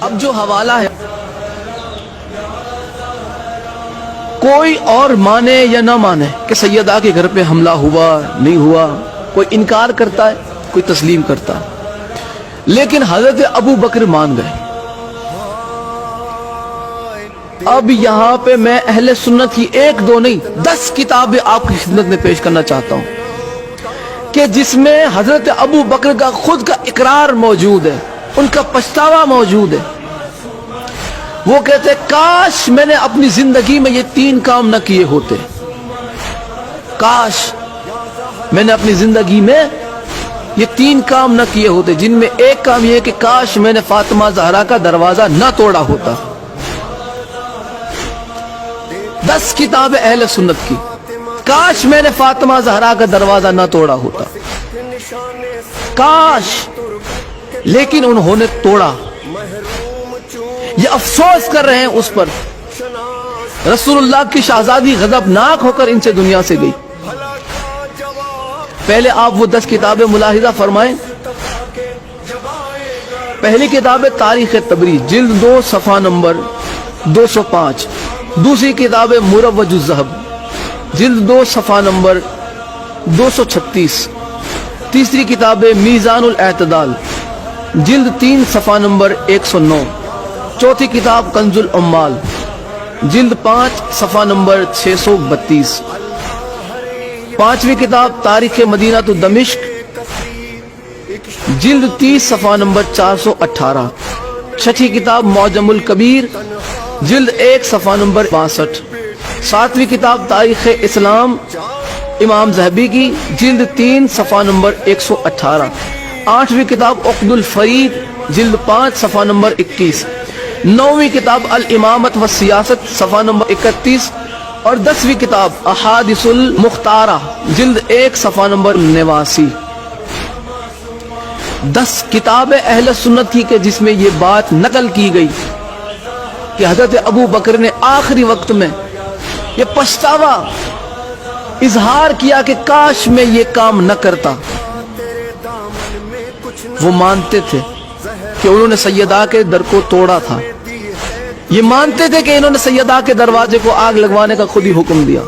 اب جو حوالہ ہے کوئی اور مانے یا نہ مانے کہ سیدہ کے گھر پہ حملہ ہوا نہیں ہوا، کوئی انکار کرتا ہے کوئی تسلیم کرتا ہے، لیکن حضرت ابو بکر مان گئے۔ اب یہاں پہ میں اہل سنت کی 1 2 نہیں 10 کتابیں آپ کی خدمت میں پیش کرنا چاہتا ہوں کہ جس میں حضرت ابو بکر کا خود کا اقرار موجود ہے، ان کا پچھتاوا موجود ہے۔ وہ کہتے کاش میں نے اپنی زندگی میں یہ 3 کام نہ کیے ہوتے، کاش میں نے اپنی زندگی میں یہ 3 کام نہ کیے ہوتے، جن میں ایک کام یہ ہے کہ کاش میں نے فاطمہ زہرا کا دروازہ نہ توڑا ہوتا۔ 10 کتابیں اہل سنت کی، کاش میں نے فاطمہ زہرا کا دروازہ نہ توڑا ہوتا، کاش، لیکن انہوں نے توڑا۔ یہ افسوس کر رہے ہیں اس پر۔ رسول اللہ کی شہزادی غضبناک ہو کر ان سے دنیا سے گئی۔ پہلے آپ وہ 10 کتابیں ملاحظہ فرمائیں۔ پہلی کتاب ہے تاریخ تبریز، جلد 2 صفحہ نمبر 205۔ دوسری کتاب ہے مروج الذہب، جلد 2 صفحہ نمبر 236۔ تیسری کتاب ہے میزان الاعتدال، جلد 3 صفحہ نمبر 109۔ چوتھی کتاب کنز العمال، جلد 5 صفحہ نمبر 632۔ پانچویں کتاب تاریخ مدینہ تو دمشق، جلد 30 صفحہ نمبر 418۔ چھٹی کتاب معجم الکبیر، جلد 1 صفحہ نمبر 62۔ ساتویں کتاب تاریخ اسلام امام ذہبی کی، جلد 3 صفحہ نمبر 118۔ آٹھویں کتاب عقد الفرید، جلد 5 صفحہ نمبر 21۔ نویں کتاب الامامت والسیاست، صفحہ نمبر 31۔ اور 10ویں کتاب احادیث المختارہ، جلد 1 صفحہ نمبر 89۔ 10 کتابیں اہل سنت کی کہ جس میں یہ بات نقل کی گئی کہ حضرت ابو بکر نے آخری وقت میں یہ پچھتاوا اظہار کیا کہ کاش میں یہ کام نہ کرتا۔ وہ مانتے تھے کہ انہوں نے سیدہ کے در کو توڑا تھا، یہ مانتے تھے کہ انہوں نے سیدہ کے دروازے کو آگ لگوانے کا خود ہی حکم دیا۔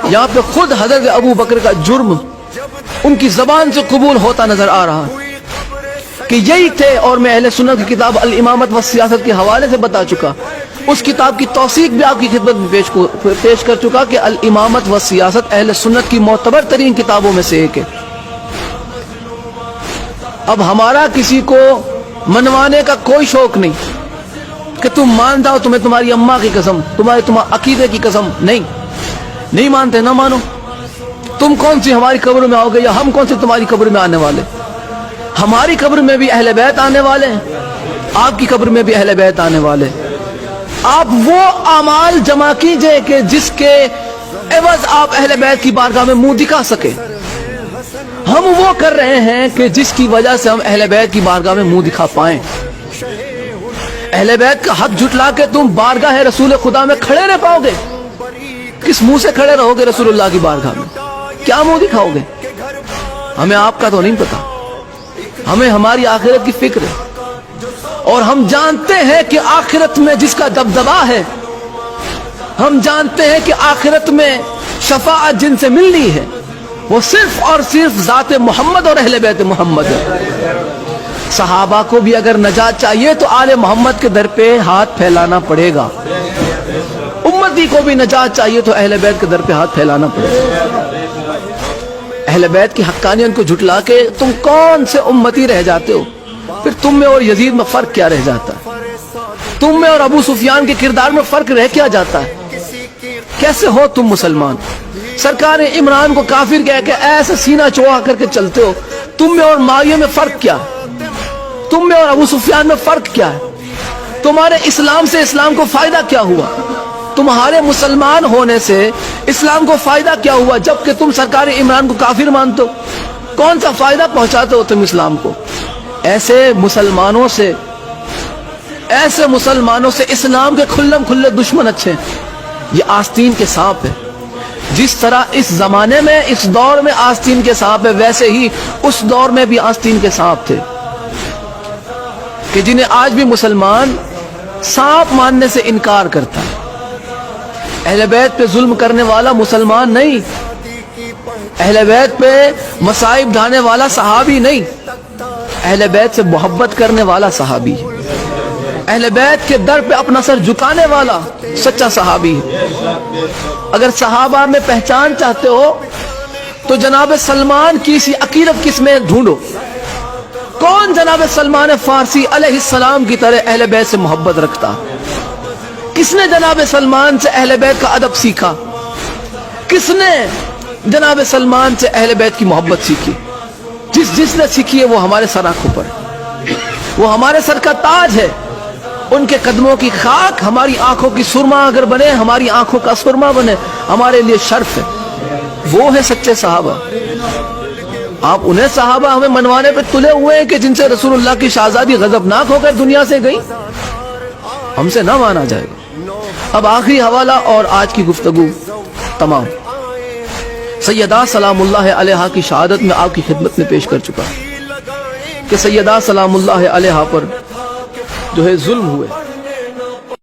یہاں پہ خود حضرت ابو بکر کا جرم ان کی زبان سے قبول ہوتا نظر آ رہا ہے کہ یہی تھے۔ اور میں اہل سنت کی کتاب الامامت والسیاست کے حوالے سے بتا چکا، اس کتاب کی توثیق بھی آپ کی خدمت میں پیش کر چکا کہ الامامت والسیاست اہل سنت کی معتبر ترین کتابوں میں سے ایک ہے۔ اب ہمارا کسی کو منوانے کا کوئی شوق نہیں کہ تم مان جاؤ، تمہیں تمہاری اماں کی قسم، تمہارے عقیدے کی قسم، نہیں مانتے، نہ مانو۔ تم کون سی ہماری قبر میں آؤ گے یا ہم کون سی تمہاری قبر میں آنے والے؟ ہماری قبر میں بھی اہل بیت آنے والے ہیں، آپ کی قبر میں بھی اہل بیت آنے والے۔ آپ وہ اعمال جمع کیجئے کہ جس کے عوض آپ اہل بیت کی بارگاہ میں منہ دکھا سکے۔ ہم وہ کر رہے ہیں کہ جس کی وجہ سے ہم اہل بیت کی بارگاہ میں منہ دکھا پائیں۔ اہل بیت کا حق جھٹلا کے تم بارگاہ رسول خدا میں کھڑے رہ پاؤ گے؟ کس منہ سے کھڑے رہو گے رسول اللہ کی بارگاہ میں؟ کیا منہ دکھاؤ گے؟ ہمیں آپ کا تو نہیں پتا، ہمیں ہماری آخرت کی فکر ہے، اور ہم جانتے ہیں کہ آخرت میں جس کا دبدبا ہے، ہم جانتے ہیں کہ آخرت میں شفاعت جن سے ملنی ہے وہ صرف اور صرف ذات محمد اور اہل بیت محمد ہے۔ صحابہ کو بھی اگر نجات چاہیے تو آل محمد کے در پہ ہاتھ پھیلانا پڑے گا، امتی کو بھی نجات چاہیے تو اہل بیت کے در پہ ہاتھ پھیلانا پڑے گا۔ اہل بیت کی حقانیت کو جھٹلا کے تم کون سے امتی رہ جاتے ہو؟ پھر تم میں اور یزید میں فرق کیا رہ جاتا ہے؟ تم میں اور ابو سفیان کے کردار میں فرق رہ کیا جاتا ہے؟ کیسے ہو تم مسلمان؟ سرکار عمران کو کافر کہہ کے ایسے سینہ چوڑا کر کے چلتے ہو۔ تم میں اور معاویہ میں فرق کیا ہے؟ تم میں اور ابو سفیان میں فرق کیا ہے؟ تمہارے اسلام سے اسلام کو فائدہ کیا ہوا؟ تمہارے مسلمان ہونے سے اسلام کو فائدہ کیا ہوا جبکہ تم سرکار عمران کو کافر مانتے ہو؟ کون سا فائدہ پہنچاتے ہو تم اسلام کو؟ ایسے مسلمانوں سے اسلام کے کھلم کھلے دشمن اچھے ہیں۔ یہ آستین کے سانپ ہے۔ جس طرح اس زمانے میں اس دور میں آستین کے سانپ ہے، ویسے ہی اس دور میں بھی آستین کے سانپ تھے۔ کہ جنہیں آج بھی مسلمان سانپ ماننے سے انکار کرتا ہے. اہل بیت پہ ظلم کرنے والا مسلمان نہیں, اہل بیت پہ مصائب ڈھانے والا صحابی نہیں, اہل بیت سے محبت کرنے والا صحابی ہے, اہل بیت کے در پہ اپنا سر جھکانے والا سچا صحابی ہے. اگر صحابہ میں پہچان چاہتے ہو تو جناب سلمان کی سی عقیدت کس میں ڈھونڈو. کون جناب سلمان فارسی علیہ السلام کی طرح اہل بیت سے محبت رکھتا؟ کس نے جناب سلمان سے اہل بیت کا ادب سیکھا؟ کس نے جناب سلمان سے اہل بیت کی محبت سیکھی؟ جس نے سیکھی ہے وہ ہمارے سر آنکھوں پر, وہ ہمارے سر کا تاج ہے. ان کے قدموں کی خاک ہماری آنکھوں کی سرما اگر بنے, ہماری آنکھوں کا سرما بنے, ہمارے لیے شرف ہے. وہ ہے سچے صحابہ. آپ انہیں صحابہ ہمیں منوانے پہ تلے ہوئے ہیں کہ جن سے رسول اللہ کی شہزادی غضبناک ہو کر دنیا سے گئی, ہم سے نہ مانا جائے گا. اب آخری حوالہ اور آج کی گفتگو تمام. سیدہ سلام اللہ علیہا کی شہادت میں آپ کی خدمت میں پیش کر چکا کہ سیدہ سلام اللہ علیہا پر جو ہے ظلم ہوئے,